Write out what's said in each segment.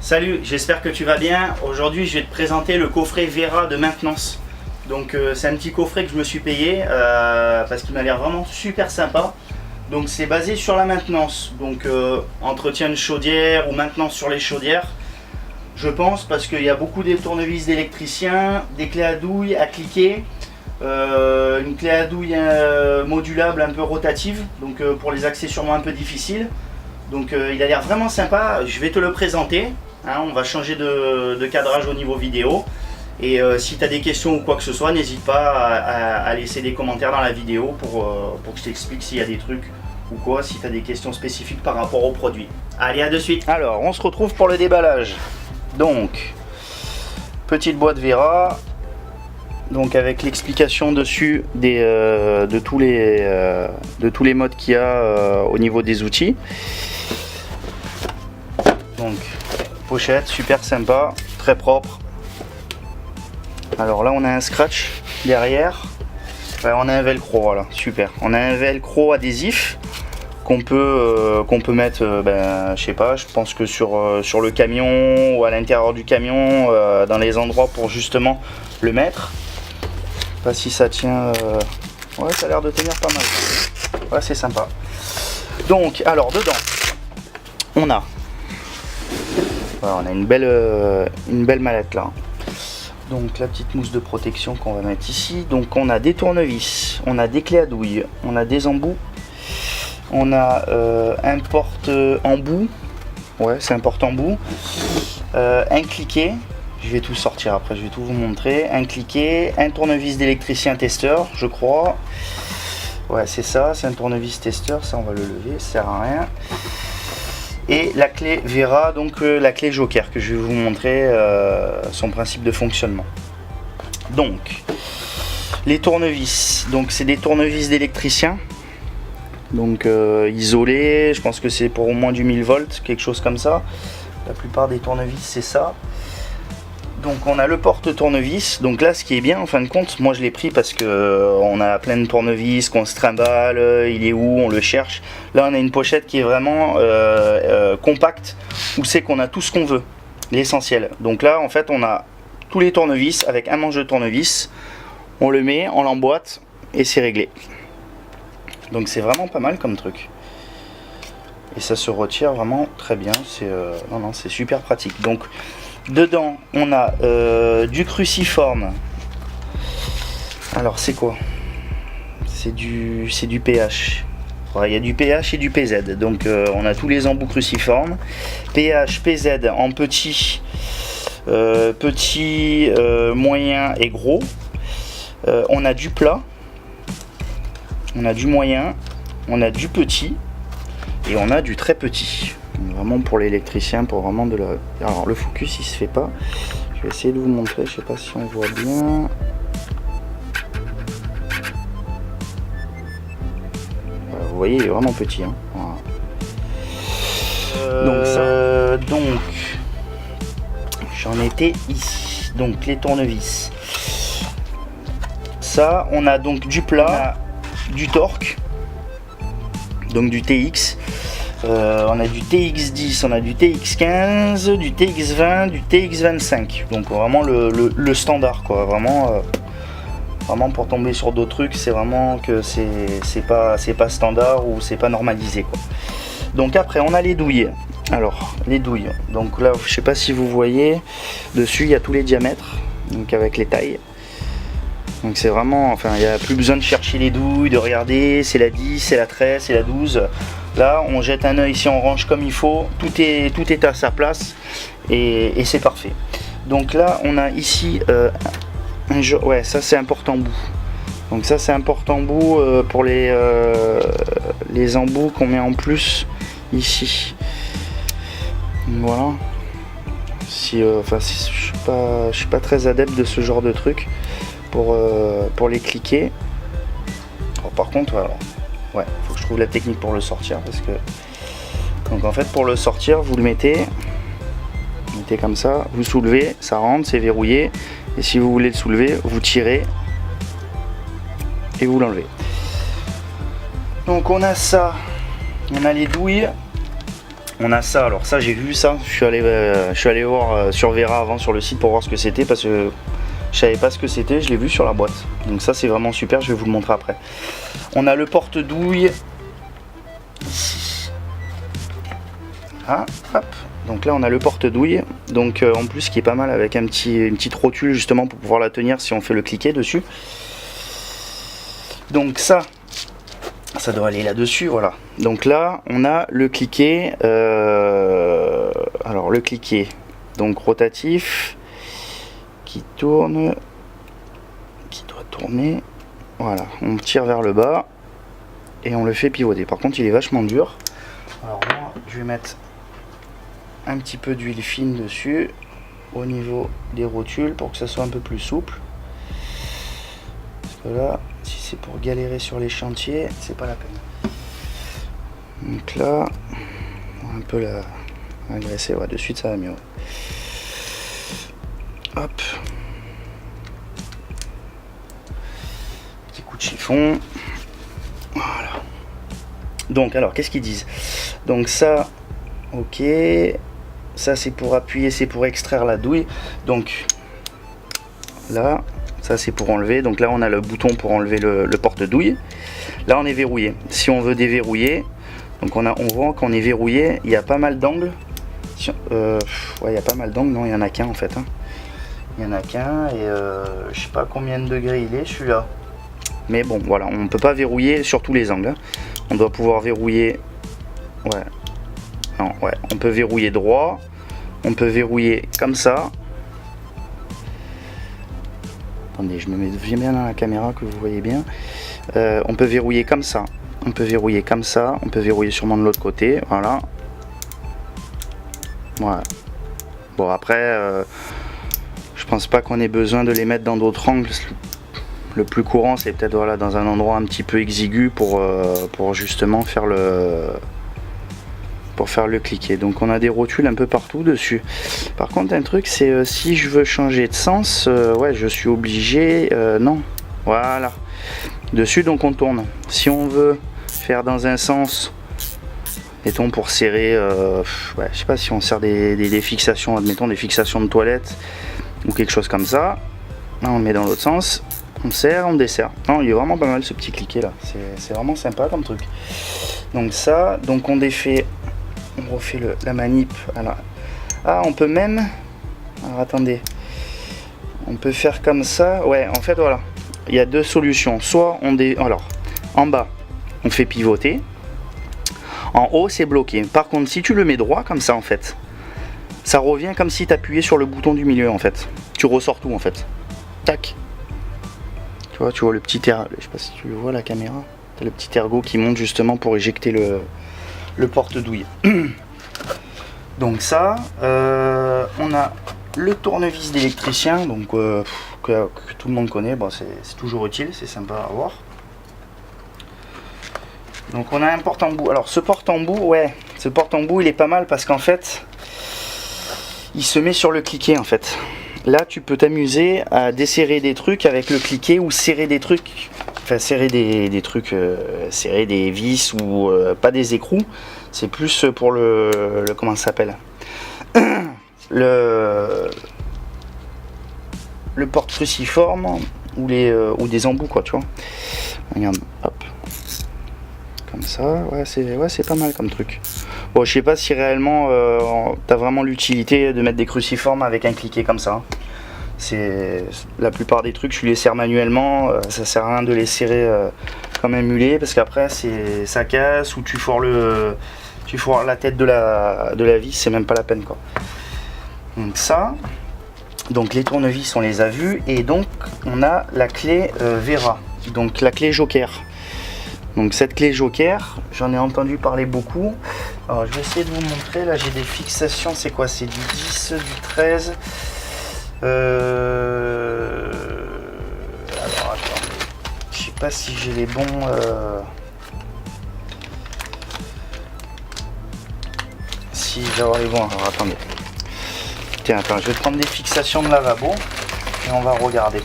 Salut, j'espère que tu vas bien. Aujourd'hui je vais te présenter le coffret Vera de maintenance. Donc c'est un petit coffret que je me suis payé parce qu'il m'a l'air vraiment super sympa. Donc c'est basé sur la maintenance, donc entretien de chaudière ou maintenance sur les chaudières. Je pense parce qu'il y a beaucoup des tournevis d'électriciens, des clés à douille à cliquer, une clé à douille modulable un peu rotative, donc pour les accès sûrement un peu difficiles. Donc il a l'air vraiment sympa, je vais te le présenter. Hein, on va changer de cadrage au niveau vidéo. Et si tu as des questions ou quoi que ce soit, n'hésite pas à laisser des commentaires dans la vidéo pour que je t'explique s'il y a des trucs ou quoi, si tu as des questions spécifiques par rapport au produit. Allez, à de suite. Alors, on se retrouve pour le déballage. Donc, petite boîte Vera, donc avec l'explication dessus de tous les modes qu'il y a au niveau des outils. Donc, pochette super sympa, très propre. Alors là on a un scratch derrière, on a un velcro, voilà, super. On a un velcro adhésif qu'on peut mettre, je sais pas, je pense que sur le camion ou à l'intérieur du camion, dans les endroits pour justement le mettre. Je sais pas si ça tient, ouais, ça a l'air de tenir pas mal. Ouais, c'est sympa. Donc alors dedans on a une belle mallette là. Donc la petite mousse de protection qu'on va mettre ici. Donc on a des tournevis, on a des clés à douille, on a des embouts, on a un porte-embout, ouais c'est un porte-embout, un cliquet, je vais tout sortir après, je vais tout vous montrer, un cliquet, un tournevis d'électricien testeur je crois, ouais c'est ça, c'est un tournevis testeur, ça on va le lever, ça sert à rien. Et la clé Vera, donc la clé Joker que je vais vous montrer son principe de fonctionnement. Donc les tournevis, donc c'est des tournevis d'électricien, donc isolés, je pense que c'est pour au moins du 1000 volts, quelque chose comme ça. La plupart des tournevis c'est ça. Donc on a le porte-tournevis, donc là ce qui est bien en fin de compte, moi je l'ai pris parce que on a plein de tournevis qu'on se trimballe, il est où, on le cherche. Là on a une pochette qui est vraiment compacte, où c'est qu'on a tout ce qu'on veut, l'essentiel. Donc là en fait on a tous les tournevis avec un manche de tournevis, on le met, on l'emboîte et c'est réglé. Donc c'est vraiment pas mal comme truc. Et ça se retire vraiment très bien, c'est super pratique. Donc dedans on a du cruciforme. Alors c'est quoi? C'est du pH. Il y a du pH et du PZ. Donc on a tous les embouts cruciformes. pH, PZ en petit, moyen et gros. On a du plat. On a du moyen. On a du petit. Et on a du très petit. Vraiment pour l'électricien, pour vraiment de la... Alors le focus il se fait pas. Je vais essayer de vous montrer, je sais pas si on voit bien. Vous voyez, il est vraiment petit. Hein. Voilà. Donc j'en étais ici. Donc les tournevis. Ça, on a donc du plat, du torque, donc du TX. On a du TX10, on a du TX15, du TX20, du TX25. Donc vraiment le standard quoi. Vraiment pour tomber sur d'autres trucs, c'est vraiment que c'est pas standard ou c'est pas normalisé quoi. Donc après on a les douilles. Alors les douilles. Donc là je sais pas si vous voyez, dessus il y a tous les diamètres, donc avec les tailles. Donc c'est vraiment, enfin il n'y a plus besoin de chercher les douilles, de regarder, c'est la 10, c'est la 13, c'est la 12. Là on jette un œil, si on range comme il faut, tout est à sa place et c'est parfait. Donc là on a ici ouais ça c'est un porte-embout. Donc ça c'est un porte-embout pour les embouts qu'on met en plus ici. Voilà. Je suis pas très adepte de ce genre de truc pour les cliquer. Alors, par contre ouais, faut que je trouve la technique pour le sortir parce que donc en fait pour le sortir vous le mettez comme ça, vous soulevez, ça rentre, c'est verrouillé et si vous voulez le soulever vous tirez et vous l'enlevez. Donc on a ça, on a les douilles, On a ça, alors ça j'ai vu ça, je suis allé voir sur Vera avant sur le site pour voir ce que c'était parce que je savais pas ce que c'était, je l'ai vu sur la boîte. Donc ça c'est vraiment super, je vais vous le montrer après. On a le porte-douille. Ah, hop. Donc là on a le porte-douille, donc en plus qui est pas mal avec une petite rotule justement pour pouvoir la tenir si on fait le cliquet dessus. Donc ça doit aller là-dessus, voilà. Donc là, on a le cliquet, alors le cliquet, donc rotatif, qui tourne, qui doit tourner, voilà. On tire vers le bas et on le fait pivoter. Par contre, il est vachement dur. Alors moi, je vais mettre un petit peu d'huile fine dessus, au niveau des rotules, pour que ça soit un peu plus souple. Parce que là, si c'est pour galérer sur les chantiers, c'est pas la peine. Donc là, on va un peu la agresser, ouais, de suite ça va mieux. Hop. Petit coup de chiffon. Voilà. Donc alors, qu'est-ce qu'ils disent? Donc ça, ok. Ça c'est pour appuyer, c'est pour extraire la douille. Donc là, ça c'est pour enlever. Donc là on a le bouton pour enlever le porte-douille. Là on est verrouillé. Si on veut déverrouiller, donc on voit qu'on est verrouillé. Il y a pas mal d'angles. Ouais, il y a pas mal d'angles. Non, il y en a qu'un en fait. Hein. Il y en a qu'un et je sais pas combien de degrés il est celui-là. Mais bon, voilà, on ne peut pas verrouiller sur tous les angles. Hein. On doit pouvoir verrouiller. Ouais. Non, ouais. On peut verrouiller droit. On peut verrouiller comme ça. Attendez, je me mets bien dans la caméra que vous voyez bien. On peut verrouiller comme ça. On peut verrouiller comme ça. On peut verrouiller sûrement de l'autre côté. Voilà. Voilà. Bon, après, je pense pas qu'on ait besoin de les mettre dans d'autres angles. Le plus courant, c'est peut-être voilà, dans un endroit un petit peu exigu pour justement faire le cliquet. Donc on a des rotules un peu partout dessus. Par contre, un truc, c'est si je veux changer de sens, ouais, je suis obligé. Non, voilà. Dessus, donc on tourne. Si on veut faire dans un sens, mettons pour serrer, ouais, je sais pas si on sert des fixations, admettons des fixations de toilette ou quelque chose comme ça. Là, on le met dans l'autre sens. On serre, on dessert. Non, il est vraiment pas mal ce petit cliquet là. C'est vraiment sympa comme truc. Donc ça, donc on défait, on refait la manip. Alors, ah, on peut même. Alors attendez. On peut faire comme ça. Ouais, en fait voilà. Il y a deux solutions. Soit alors, en bas, on fait pivoter. En haut, c'est bloqué. Par contre, si tu le mets droit comme ça en fait, ça revient comme si tu appuyais sur le bouton du milieu en fait. Tu ressors tout en fait. Tac. Tu vois le petit je sais pas si tu le vois la caméra, t'as le petit ergot qui monte justement pour éjecter le porte-douille. Donc ça, on a le tournevis d'électricien, donc que tout le monde connaît, bon, c'est toujours utile, c'est sympa à voir. Donc on a un porte-embout. Alors ce porte-embout, ouais, ce porte-embout il est pas mal parce qu'en fait, il se met sur le cliquet en fait. Là, tu peux t'amuser à desserrer des trucs avec le cliquet ou serrer des trucs, enfin serrer des trucs, serrer des vis ou pas des écrous. C'est plus pour le comment ça s'appelle, le porte cruciforme ou des embouts quoi, tu vois. Regarde, hop, comme ça. Ouais, c'est pas mal comme truc. Bon, je sais pas si réellement t'as vraiment l'utilité de mettre des cruciformes avec un cliquet comme ça. C'est la plupart des trucs, je les serre manuellement. Ça sert à rien de les serrer comme un mulet parce qu'après ça casse ou tu foires la tête de la vis, c'est même pas la peine quoi. Donc ça, donc les tournevis on les a vus et donc on a la clé Vera, donc la clé Joker. Donc cette clé Joker, j'en ai entendu parler beaucoup. Alors je vais essayer de vous montrer. Là j'ai des fixations, c'est quoi? C'est du 10, du 13. Alors attendez, je sais pas si j'ai les bons. Si je vais avoir les bons. Alors attendez. Tiens, attends, je vais prendre des fixations de lavabo et on va regarder.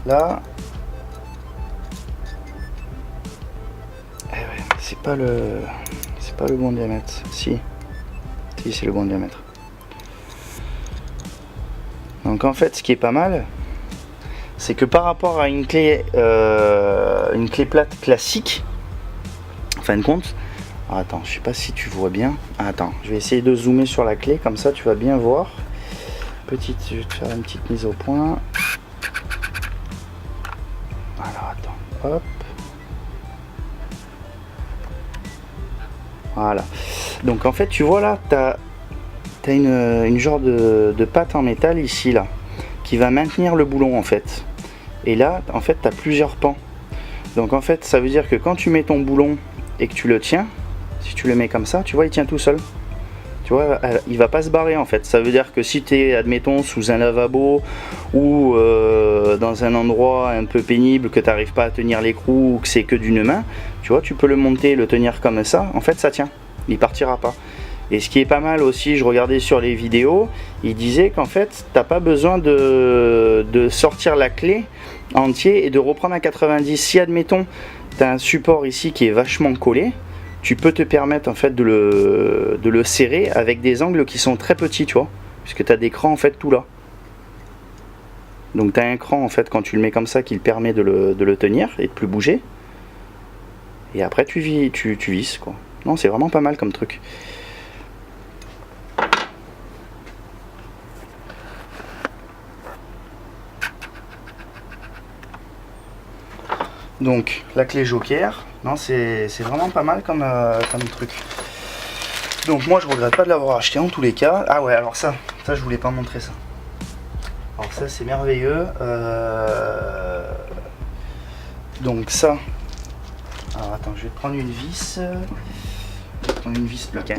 Là. C'est pas c'est pas le bon diamètre. Si c'est le bon diamètre. Donc en fait ce qui est pas mal, c'est que par rapport à une clé plate classique, en fin de compte, attends, je sais pas si tu vois bien. Attends, je vais essayer de zoomer sur la clé, comme ça tu vas bien voir. Je vais te faire une petite mise au point. Alors attends, hop. Voilà. Donc en fait tu vois là, t'as une genre de patte en métal ici là, qui va maintenir le boulon en fait. Et là en fait tu as plusieurs pans. Donc en fait ça veut dire que quand tu mets ton boulon et que tu le tiens, si tu le mets comme ça, tu vois il tient tout seul. Tu vois, il va pas se barrer en fait. Ça veut dire que si tu es, admettons, sous un lavabo ou dans un endroit un peu pénible, que tu n'arrives pas à tenir l'écrou ou que c'est que d'une main, tu vois, tu peux le monter, le tenir comme ça, en fait ça tient, il partira pas. Et ce qui est pas mal aussi, je regardais sur les vidéos, il disait qu'en fait t'as pas besoin de sortir la clé entier et de reprendre à 90. Si admettons tu as un support ici qui est vachement collé, tu peux te permettre en fait de le serrer avec des angles qui sont très petits, tu vois, puisque tu as des crans en fait tout là. Donc tu as un cran en fait quand tu le mets comme ça qui le permet de le tenir et de plus bouger. Et après tu visses quoi. Non, c'est vraiment pas mal comme truc. Donc la clé joker, non c'est vraiment pas mal comme truc. Donc moi je regrette pas de l'avoir acheté en tous les cas. Ah ouais, alors ça je voulais pas montrer ça. Alors ça c'est merveilleux. Donc ça, alors attends, je vais te prendre une vis. Okay.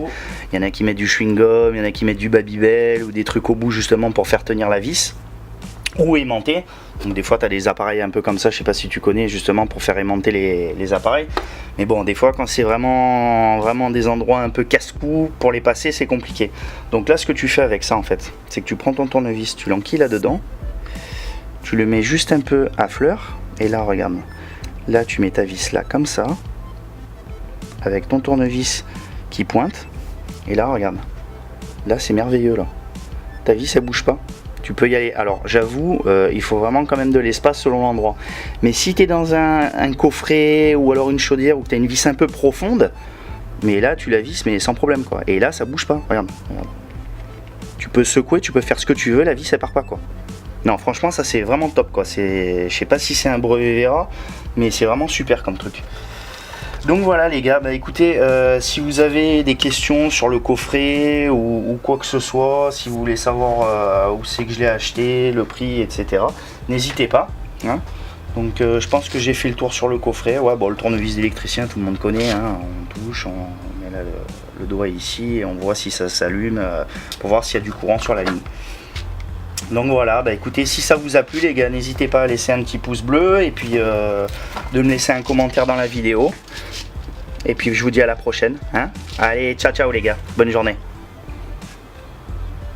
Il y en a qui mettent du chewing-gum, il y en a qui mettent du Babybel ou des trucs au bout justement pour faire tenir la vis. Ou aimanter. Donc des fois tu as des appareils un peu comme ça, je sais pas si tu connais, justement pour faire aimanter les appareils. Mais bon, des fois quand c'est vraiment des endroits un peu casse-cou, pour les passer c'est compliqué. Donc là ce que tu fais avec ça en fait, c'est que tu prends ton tournevis, tu l'enquilles là-dedans, tu le mets juste un peu à fleur, et là regarde, là tu mets ta vis là comme ça, avec ton tournevis qui pointe, et là regarde, là c'est merveilleux là, ta vis elle bouge pas. Tu peux y aller. Alors j'avoue, il faut vraiment quand même de l'espace selon l'endroit. Mais si tu es dans un coffret ou alors une chaudière où tu as une vis un peu profonde, mais là tu la visses mais sans problème quoi. Et là ça bouge pas. Regarde. Tu peux secouer, tu peux faire ce que tu veux, la vis elle part pas quoi. Non franchement ça c'est vraiment top quoi. Je sais pas si c'est un brevet Vera, mais c'est vraiment super comme truc. Donc voilà les gars, bah écoutez, si vous avez des questions sur le coffret ou quoi que ce soit, si vous voulez savoir où c'est que je l'ai acheté, le prix, etc., n'hésitez pas. Hein. Donc je pense que j'ai fait le tour sur le coffret. Ouais, bon, le tournevis d'électricien, tout le monde connaît. Hein. On touche, on met là le doigt ici et on voit si ça s'allume pour voir s'il y a du courant sur la ligne. Donc voilà, bah écoutez, si ça vous a plu les gars, n'hésitez pas à laisser un petit pouce bleu et puis de me laisser un commentaire dans la vidéo. Et puis je vous dis à la prochaine. Hein. Allez, ciao ciao les gars, bonne journée.